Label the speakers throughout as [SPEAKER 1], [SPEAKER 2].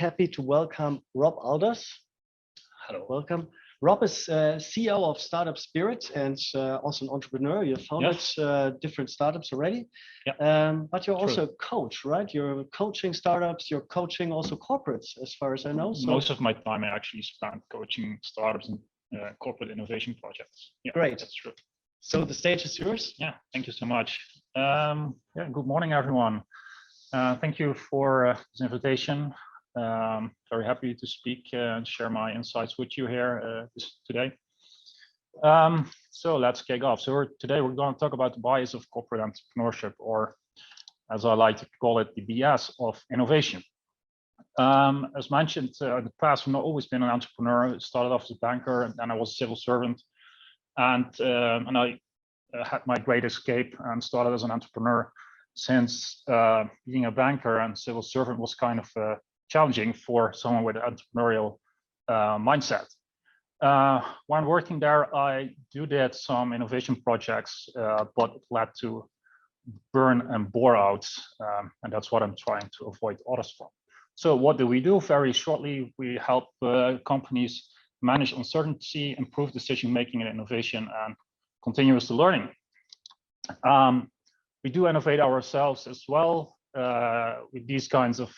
[SPEAKER 1] happy to welcome Rob Aalders.
[SPEAKER 2] Hello.
[SPEAKER 1] Welcome. Rob is CEO of Startup Spirit and also an entrepreneur. You've founded different startups already, but you're also a coach, right? You're coaching startups, you're coaching also corporates, as far as I know.
[SPEAKER 2] So most of my time I actually spent coaching startups and corporate innovation projects. Yeah,
[SPEAKER 1] great.
[SPEAKER 2] That's true.
[SPEAKER 1] So the stage is yours.
[SPEAKER 2] Yeah, thank you so much. Good morning, everyone. Thank you for this invitation. Very happy to speak and share my insights with you here today. So let's kick off. So today we're going to talk about the bias of corporate entrepreneurship, or as I like to call it, the BS of innovation. As mentioned, in the past, I've not always been an entrepreneur. I started off as a banker, and then I was a civil servant, and I had my great escape and started as an entrepreneur. Since being a banker and civil servant was kind of challenging for someone with an entrepreneurial mindset. When working there, I did some innovation projects, but it led to burn and bore outs, and that's what I'm trying to avoid others from. So what do? Very shortly, we help companies manage uncertainty, improve decision-making and innovation, and continuous learning. We do innovate ourselves as well with these kinds of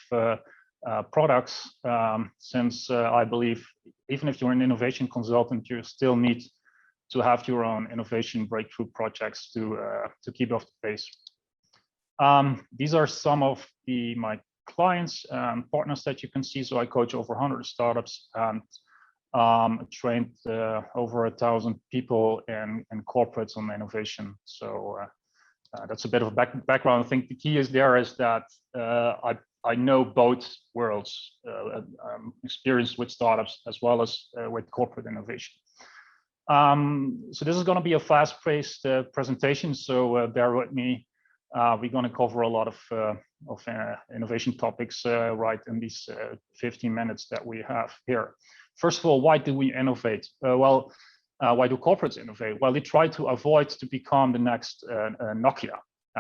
[SPEAKER 2] products, since I believe even if you're an innovation consultant, you still need to have your own innovation breakthrough projects to keep up the pace. These are some of my clients and partners that you can see. So I coach over 100 startups and trained over 1,000 people in corporates on innovation. So that's a bit of a background. I think the key is that I know both worlds, experience with startups as well as with corporate innovation. So this is going to be a fast-paced presentation, so bear with me. We're going to cover a lot of innovation topics right in these 15 minutes that we have here. First of all, why do we innovate? Why do corporates innovate? Well, they try to avoid to become the next Nokia.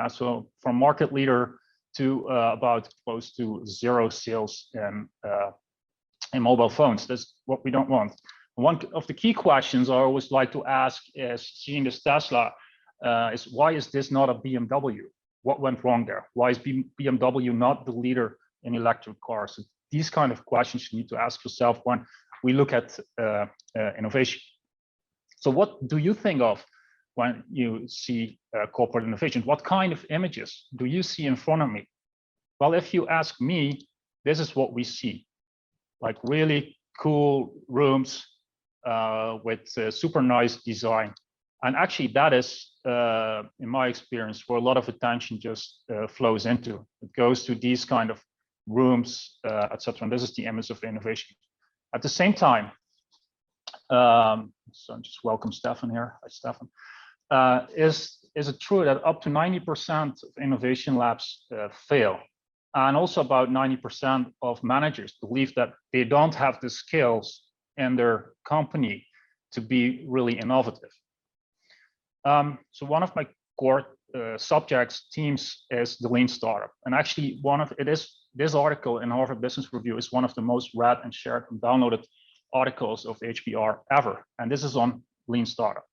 [SPEAKER 2] So from market leader to about close to zero sales in mobile phones. That's what we don't want. One of the key questions I always like to ask is, seeing this Tesla, is why is this not a BMW? What went wrong there? Why is BMW not the leader in electric cars? So these kind of questions you need to ask yourself when we look at innovation. So what do you think of when you see corporate innovation? What kind of images do you see in front of me? Well, if you ask me, this is what we see, like really cool rooms with super nice design. And actually that is, in my experience, where a lot of attention just flows into. It goes to these kind of rooms, etc. And this is the image of innovation. At the same time, so I just welcome Stefan here. Hi, Stefan. Is it true that up to 90% of innovation labs fail? And also about 90% of managers believe that they don't have the skills in their company to be really innovative. So one of my core subjects, teams, is the lean startup. And actually this article in Harvard Business Review is one of the most read and shared and downloaded articles of HBR ever. And this is on lean startup.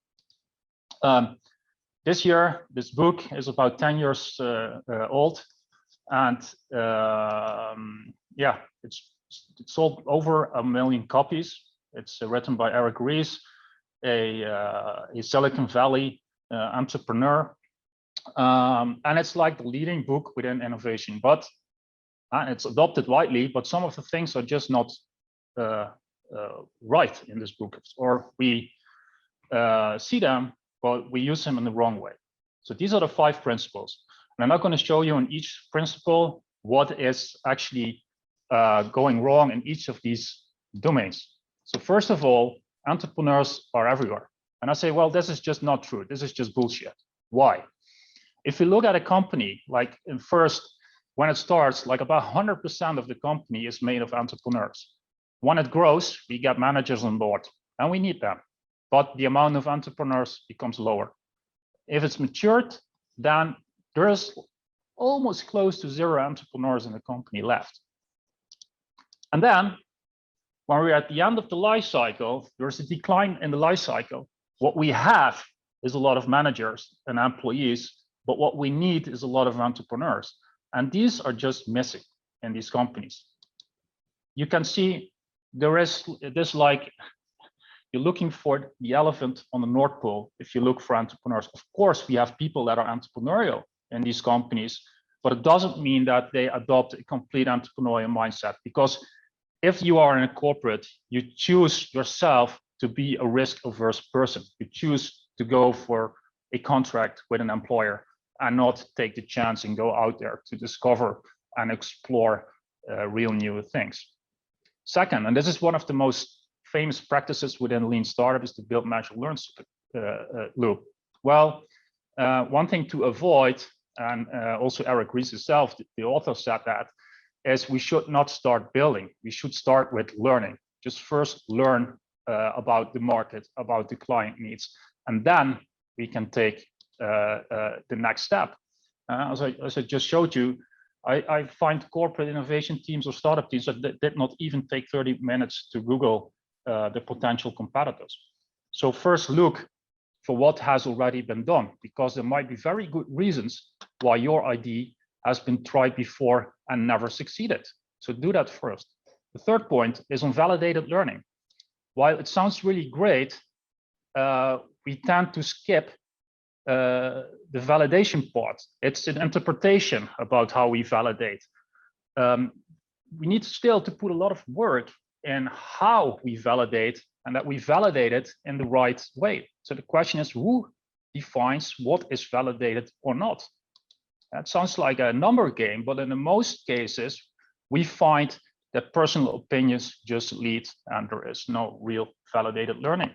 [SPEAKER 2] This year, this book is about 10 years old. And it's sold over 1 million copies. It's written by Eric Ries, a Silicon Valley entrepreneur. And it's like the leading book within innovation, but it's adopted widely, but some of the things are just not right in this book, or we see them, but we use them in the wrong way. So these are the 5 principles. And I'm not going to show you in each principle what is actually going wrong in each of these domains. So first of all, entrepreneurs are everywhere. And I say, well, this is just not true. This is just bullshit. Why? If you look at a company, like when it starts, like about 100% of the company is made of entrepreneurs. When it grows, we get managers on board, and we need them. But the amount of entrepreneurs becomes lower. If it's matured, then there's almost close to zero entrepreneurs in the company left. And then when we're at the end of the life cycle, there's a decline in the life cycle. What we have is a lot of managers and employees, but what we need is a lot of entrepreneurs. And these are just missing in these companies. You can see there is this, like, you're looking for the elephant on the North Pole if you look for entrepreneurs. Of course, we have people that are entrepreneurial in these companies, but it doesn't mean that they adopt a complete entrepreneurial mindset, because if you are in a corporate, you choose yourself to be a risk-averse person. You choose to go for a contract with an employer and not take the chance and go out there to discover and explore real new things. Second, and this is one of the most famous practices within lean startup, is the build, measure, learn loop. Well, one thing to avoid, and also Eric Ries himself, the author, said that, is we should not start building. We should start with learning. Just first learn about the market, about the client needs, and then we can take the next step. As I just showed you, I find corporate innovation teams or startup teams that did not even take 30 minutes to Google the potential competitors. So first look for what has already been done, because there might be very good reasons why your idea has been tried before and never succeeded. So do that first. The third point is on validated learning. While it sounds really great, we tend to skip the validation part. It's an interpretation about how we validate. We need still to put a lot of work in how we validate, and that we validate it in the right way. So the question is, who defines what is validated or not? That sounds like a number game, but in the most cases, we find that personal opinions just lead, and there is no real validated learning.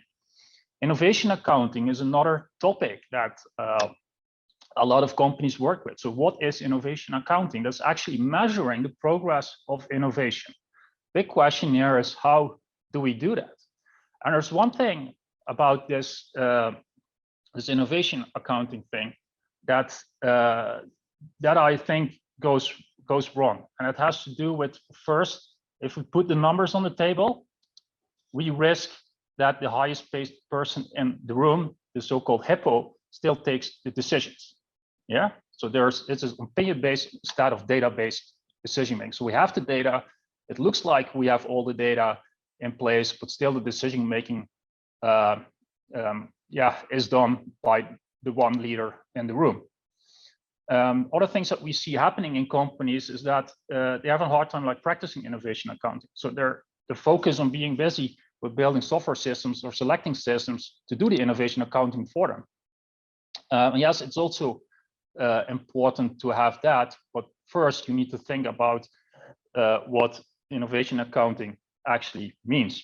[SPEAKER 2] Innovation accounting is another topic that a lot of companies work with. So what is innovation accounting? That's actually measuring the progress of innovation. Big question here is, how do we do that? And there's one thing about this, this innovation accounting thing that I think goes wrong. And it has to do with, first, if we put the numbers on the table, we risk that the highest paid person in the room, the so-called hippo, still takes the decisions. Yeah, so it's an opinion-based instead of data-based decision making. So we have the data. It looks like we have all the data in place, but still the decision making, is done by the one leader in the room. Other things that we see happening in companies is that they have a hard time like practicing innovation accounting. So they're focused on being busy with building software systems or selecting systems to do the innovation accounting for them. Yes, it's also important to have that, but first you need to think about what innovation accounting actually means.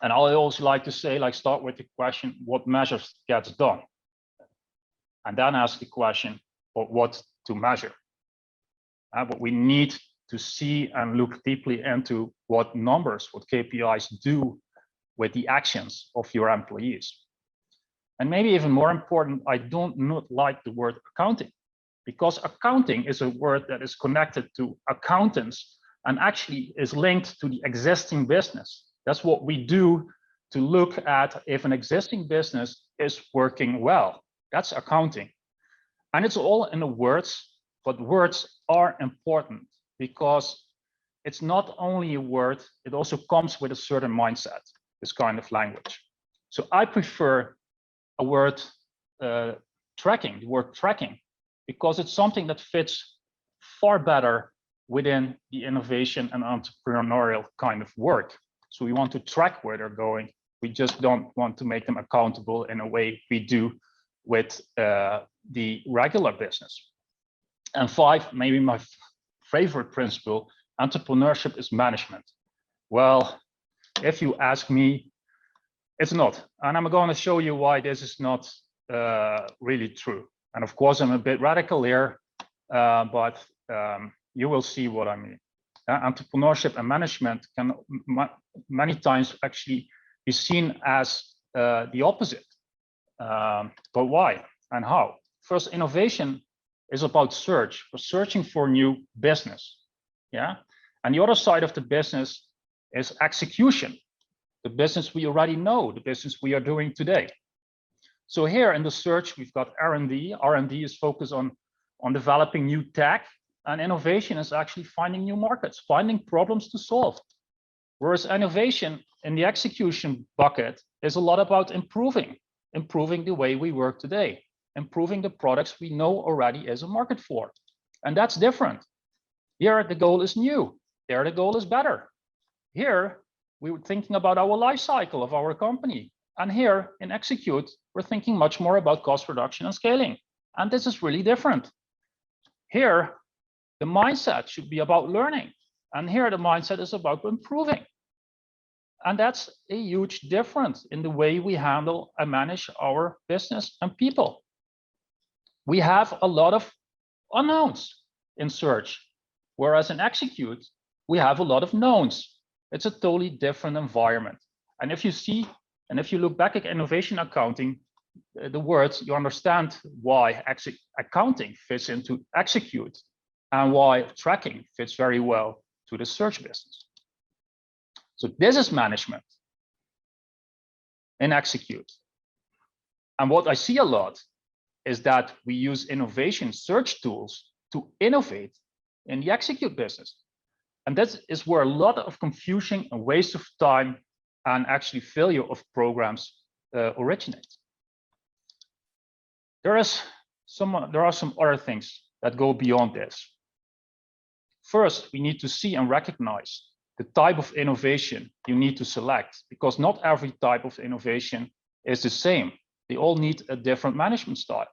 [SPEAKER 2] And I also like to say, like, start with the question, what measures gets done? And then ask the question, of what to measure? But we need to see and look deeply into what numbers, what KPIs do with the actions of your employees. And maybe even more important, I don't not like the word accounting, because accounting is a word that is connected to accountants and actually is linked to the existing business. That's what we do to look at if an existing business is working well. That's accounting. And it's all in the words, but words are important because it's not only a word, it also comes with a certain mindset, this kind of language. So I prefer a word tracking, the word tracking, because it's something that fits far better within the innovation and entrepreneurial kind of work. So we want to track where they're going. We just don't want to make them accountable in a way we do with the regular business. And 5, maybe my favorite principle, entrepreneurship is management. Well, if you ask me, it's not. And I'm going to show you why this is not really true. And of course, I'm a bit radical here, but you will see what I mean. Entrepreneurship and management can many times actually be seen as the opposite. But why and how? First, innovation is about search. We're searching for new business. Yeah. And the other side of the business is execution, the business we already know, the business we are doing today. So here in the search, we've got R&D. R&D is focused on developing new tech, and innovation is actually finding new markets, finding problems to solve. Whereas innovation in the execution bucket is a lot about improving the way we work today, improving the products we know already is a market for. And that's different. Here, the goal is new. There, the goal is better. Here, we were thinking about our life cycle of our company. And here in execute, we're thinking much more about cost reduction and scaling. And this is really different. Here, the mindset should be about learning. And here, the mindset is about improving. And that's a huge difference in the way we handle and manage our business and people. We have a lot of unknowns in search, whereas in execute, we have a lot of knowns. It's a totally different environment. And if you see, and if you look back at innovation accounting, the words, you understand why accounting fits into execute and why tracking fits very well to the search business. So this is management in execute. And what I see a lot is that we use innovation search tools to innovate in the execute business. And that is where a lot of confusion and waste of time and actually failure of programs originate. There are some other things that go beyond this. First, we need to see and recognize the type of innovation you need to select, because not every type of innovation is the same. They all need a different management style.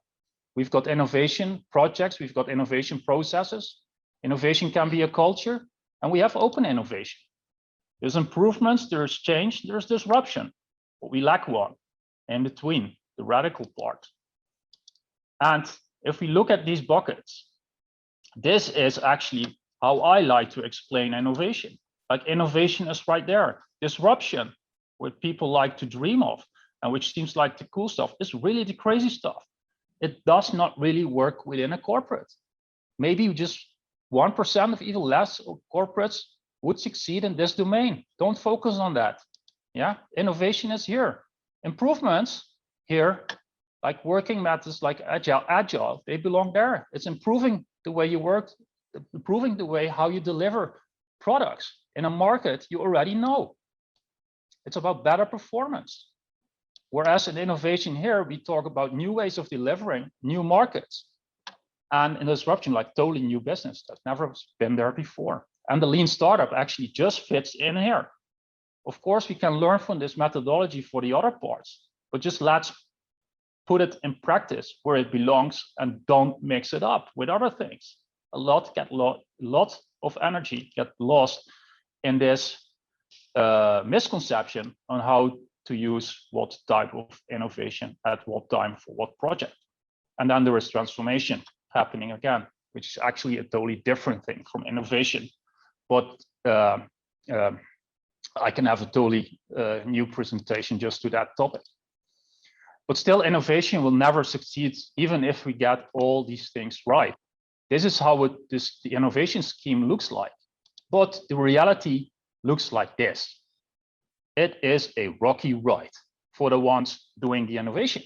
[SPEAKER 2] We've got innovation projects, we've got innovation processes. Innovation can be a culture, and we have open innovation. There's improvements, there's change, there's disruption, but we lack one in between, the radical part. And if we look at these buckets, this is actually how I like to explain innovation. Like innovation is right there. Disruption, what people like to dream of, and which seems like the cool stuff, is really the crazy stuff. It does not really work within a corporate. Maybe just 1% of even less of corporates would succeed in this domain. Don't focus on that. Yeah, innovation is here. Improvements here, like working methods like agile, they belong there. It's improving the way you work, improving the way how you deliver products in a market you already know. It's about better performance. Whereas in innovation here, we talk about new ways of delivering, new markets, and in disruption, like totally new business that's never been there before. And the lean startup actually just fits in here. Of course, we can learn from this methodology for the other parts, but just let's put it in practice where it belongs and don't mix it up with other things. A lot of energy get lost in this misconception on how to use what type of innovation at what time for what project. And then there is transformation happening again, which is actually a totally different thing from innovation. But I can have a totally new presentation just to that topic. But still, innovation will never succeed, even if we get all these things right. This is how the innovation scheme looks like. But the reality looks like this. It is a rocky ride for the ones doing the innovation.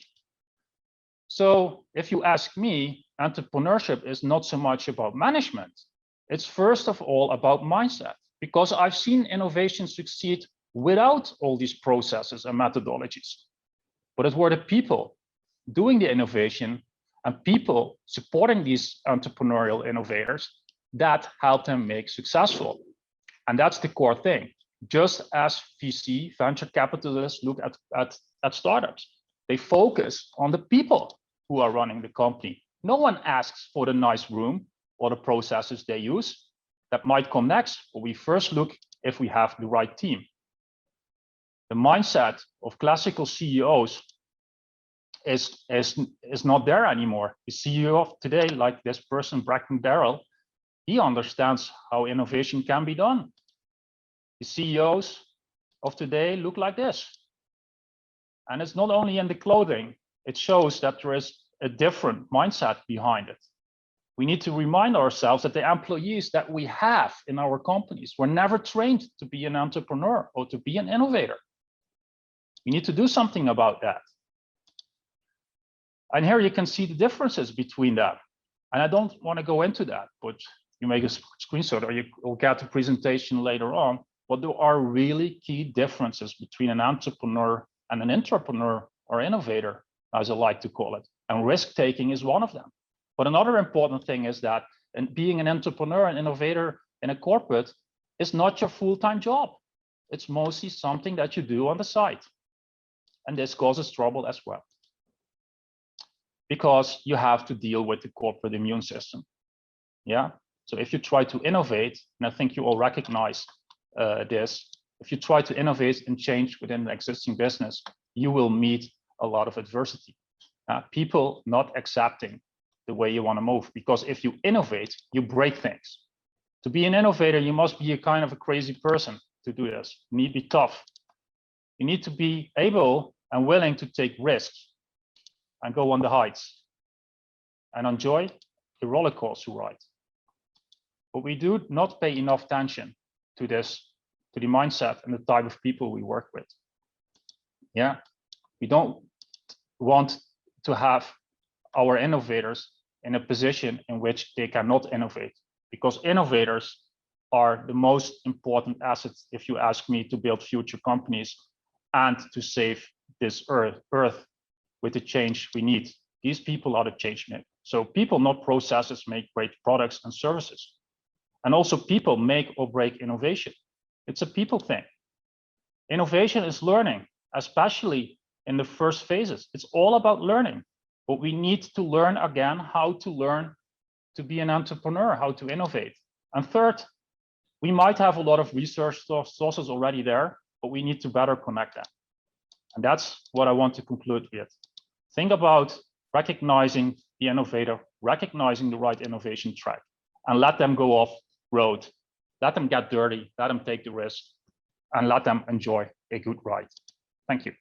[SPEAKER 2] So if you ask me, entrepreneurship is not so much about management. It's first of all about mindset, because I've seen innovation succeed without all these processes and methodologies. But it were the people doing the innovation and people supporting these entrepreneurial innovators that helped them make successful. And that's the core thing. Just as VC, venture capitalists look at startups, they focus on the people who are running the company. No one asks for the nice room or the processes they use. That might come next, but we first look if we have the right team. The mindset of classical CEOs is not there anymore. The CEO of today, like this person, Bracken Darrell, he understands how innovation can be done. The CEOs of today look like this. And it's not only in the clothing, it shows that there is a different mindset behind it. We need to remind ourselves that the employees that we have in our companies were never trained to be an entrepreneur or to be an innovator. We need to do something about that. And here you can see the differences between them. And I don't want to go into that, but you make a screenshot or you will get the presentation later on. But there are really key differences between an entrepreneur and an intrapreneur or innovator, as I like to call it. And risk-taking is one of them. But another important thing is that being an entrepreneur and innovator in a corporate is not your full-time job. It's mostly something that you do on the side. And this causes trouble as well, because you have to deal with the corporate immune system. Yeah. So if you try to innovate, and I think you all recognize this, if you try to innovate and change within the existing business, you will meet a lot of adversity. People not accepting the way you want to move, because if you innovate, you break things. To be an innovator, you must be a kind of a crazy person to do this. You need to be tough. You need to be able and willing to take risks and go on the heights and enjoy the roller coaster ride. But we do not pay enough attention to this, to the mindset and the type of people we work with. Yeah, we don't want to have our innovators in a position in which they cannot innovate, because innovators are the most important assets, if you ask me, to build future companies and to save this earth with the change we need. These people are the change makers. So people, not processes, make great products and services. And also people make or break innovation. It's a people thing. Innovation is learning, especially in the first phases. It's all about learning, but we need to learn again how to learn to be an entrepreneur, how to innovate. And third, we might have a lot of research sources already there, but we need to better connect them. And that's what I want to conclude with. Think about recognizing the innovator, recognizing the right innovation track, and let them go off road. Let them get dirty, let them take the risk, and let them enjoy a good ride. Thank you.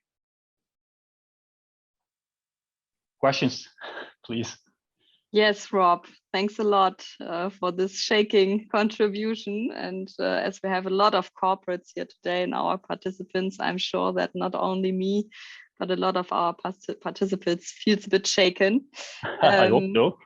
[SPEAKER 2] Questions, please.
[SPEAKER 3] Yes, Rob, thanks a lot for this shaking contribution. And as we have a lot of corporates here today and our participants, I'm sure that not only me, but a lot of our participants feels a bit shaken.
[SPEAKER 2] I hope so.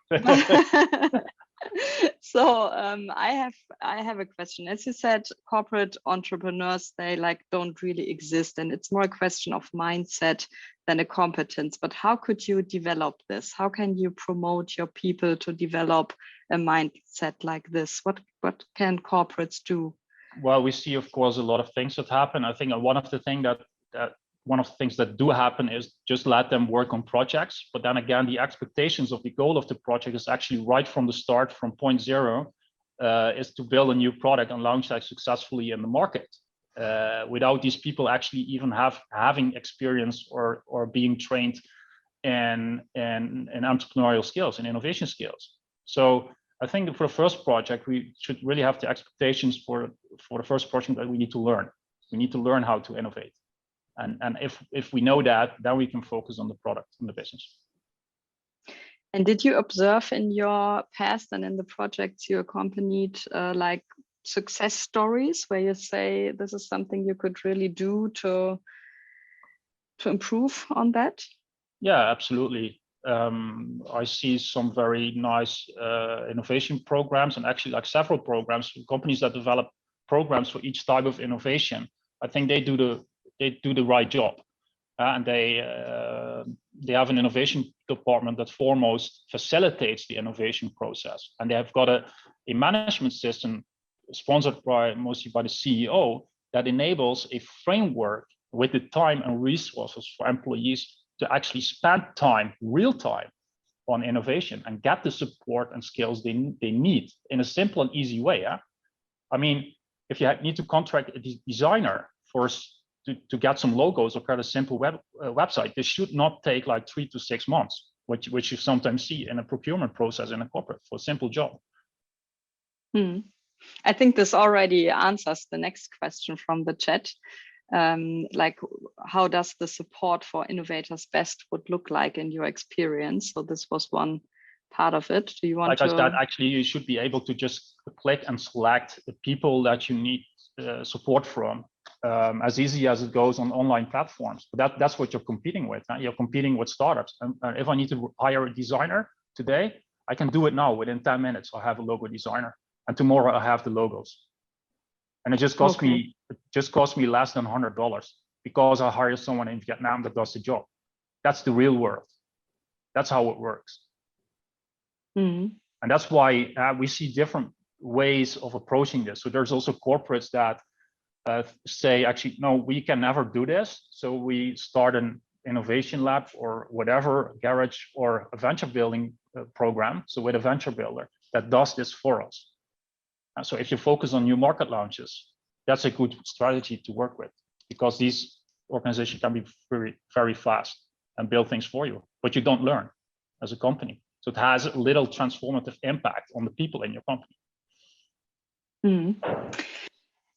[SPEAKER 3] So I have a question. As you said, corporate entrepreneurs, they don't really exist, and it's more a question of mindset than a competence. But how could you develop this? How can you promote your people to develop a mindset like this? What can corporates do?
[SPEAKER 2] Well, we see, of course, a lot of things that happen. I think one of the things that do happen is just let them work on projects. But then again, the expectations of the goal of the project is actually right from the start, from point zero, is to build a new product and launch that successfully in the market. Without these people actually even having experience or being trained in entrepreneurial skills and innovation skills. So I think that for the first project, we should really have the expectations for the first project that we need to learn. We need to learn how to innovate. And if we know that, then we can focus on the product and the business.
[SPEAKER 3] And did you observe in your past and in the projects you accompanied success stories where you say this is something you could really do to improve on that?
[SPEAKER 2] Yeah, absolutely. I see some very nice innovation programs, and actually several programs, companies that develop programs for each type of innovation. I think they do the right job, and they have an innovation department that foremost facilitates the innovation process, and they have got a management system sponsored mostly by the CEO that enables a framework with the time and resources for employees to actually spend time, real time, on innovation and get the support and skills they need in a simple and easy way. Yeah? I mean, if you need to contract a designer to get some logos or create a simple website, this should not take 3 to 6 months, which you sometimes see in a procurement process in a corporate for a simple job.
[SPEAKER 3] I think this already answers the next question from the chat. How does the support for innovators best would look like in your experience? So this was one part of it? Do you want
[SPEAKER 2] like
[SPEAKER 3] to?
[SPEAKER 2] I said, actually, you should be able to just click and select the people that you need support from, as easy as it goes on online platforms. But that's what you're competing with. Huh? You're competing with startups. And if I need to hire a designer today, I can do it now within 10 minutes. I have a logo designer, and tomorrow I have the logos. And it just cost me less than $100 because I hired someone in Vietnam that does the job. That's the real world. That's how it works.
[SPEAKER 3] Mm-hmm.
[SPEAKER 2] And that's why we see different ways of approaching this. So there's also corporates that say, actually, no, we can never do this. So we start an innovation lab or whatever, garage or a venture building program. So with a venture builder that does this for us. So if you focus on new market launches, that's a good strategy to work with, because these organizations can be very, very fast and build things for you, but you don't learn as a company. So it has a little transformative impact on the people in your company.
[SPEAKER 3] Mm.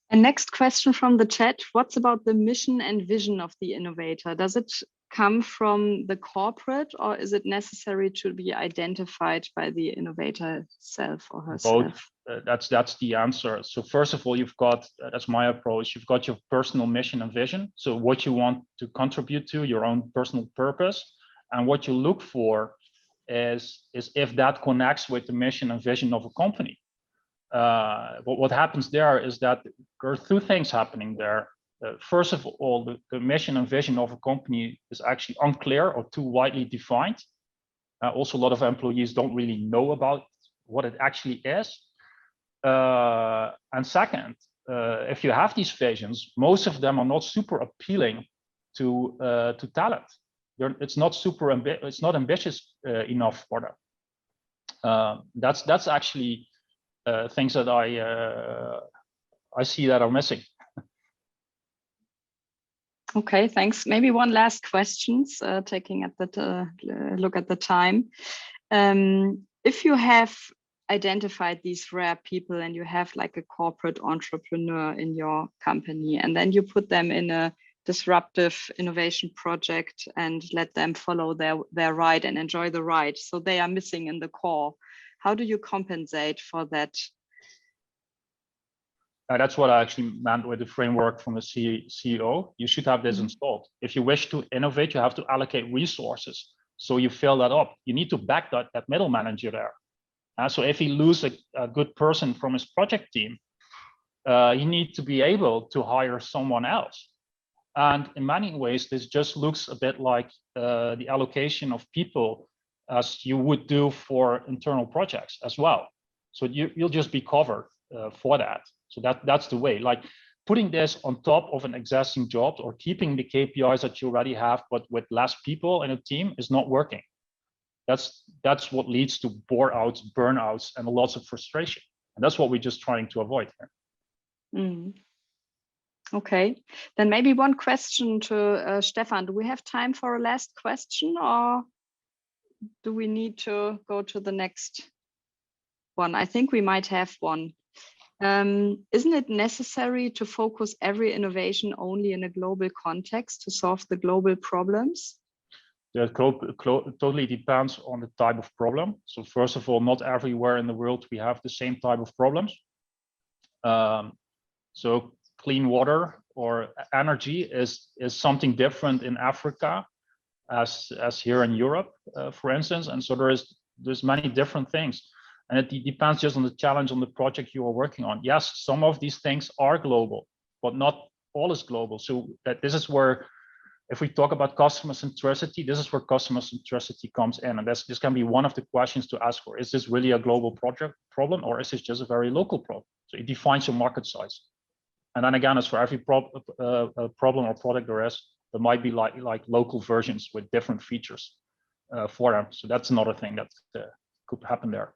[SPEAKER 3] And next question from the chat, what's about the mission and vision of the innovator? Does it come from the corporate, or is it necessary to be identified by the innovator himself or herself?
[SPEAKER 2] Both. That's the answer. So first of all, you've got, that's my approach, you've got your personal mission and vision. So what you want to contribute to, your own personal purpose. And what you look for is if that connects with the mission and vision of a company. What happens there is that there are two things happening there. First of all, the mission and vision of a company is actually unclear or too widely defined. Also, a lot of employees don't really know about what it actually is. And second, if you have these visions, most of them are not super appealing to talent. It's not ambitious enough for them. That's actually things that I see that are missing.
[SPEAKER 3] Okay, thanks. Maybe one last question, taking at the look at the time. If you have identified these rare people and you have like a corporate entrepreneur in your company, and then you put them in a disruptive innovation project and let them follow their ride and enjoy the ride, so they are missing in the core, how do you compensate for that?
[SPEAKER 2] That's what I actually meant with the framework from the CEO. You should have this installed. If you wish to innovate, you have to allocate resources. So you fill that up. You need to back that middle manager there. So if he loses a good person from his project team, he needs to be able to hire someone else. And in many ways, this just looks a bit like the allocation of people as you would do for internal projects as well. So you'll just be covered for that. So that's the way, like putting this on top of an existing job or keeping the KPIs that you already have, but with less people in a team is not working. That's what leads to burnouts, and lots of frustration. And that's what we're just trying to avoid here.
[SPEAKER 3] Mm. Okay, then maybe one question to Stefan. Do we have time for a last question, or do we need to go to the next one? I think we might have one. Isn't it necessary to focus every innovation only in a global context to solve the global problems?
[SPEAKER 2] That totally depends on the type of problem. So first of all, not everywhere in the world we have the same type of problems. So clean water or energy is something different in Africa as here in Europe, for instance. And so there's many different things. And it depends just on the challenge on the project you are working on. Yes, some of these things are global, but not all is global. So this is where, if we talk about customer centricity, this is where customer centricity comes in. And this can be one of the questions to ask for. Is this really a global problem, or is this just a very local problem? So it defines your market size. And then again, as for every problem or product there might be like local versions with different features for them. So that's another thing that could happen there.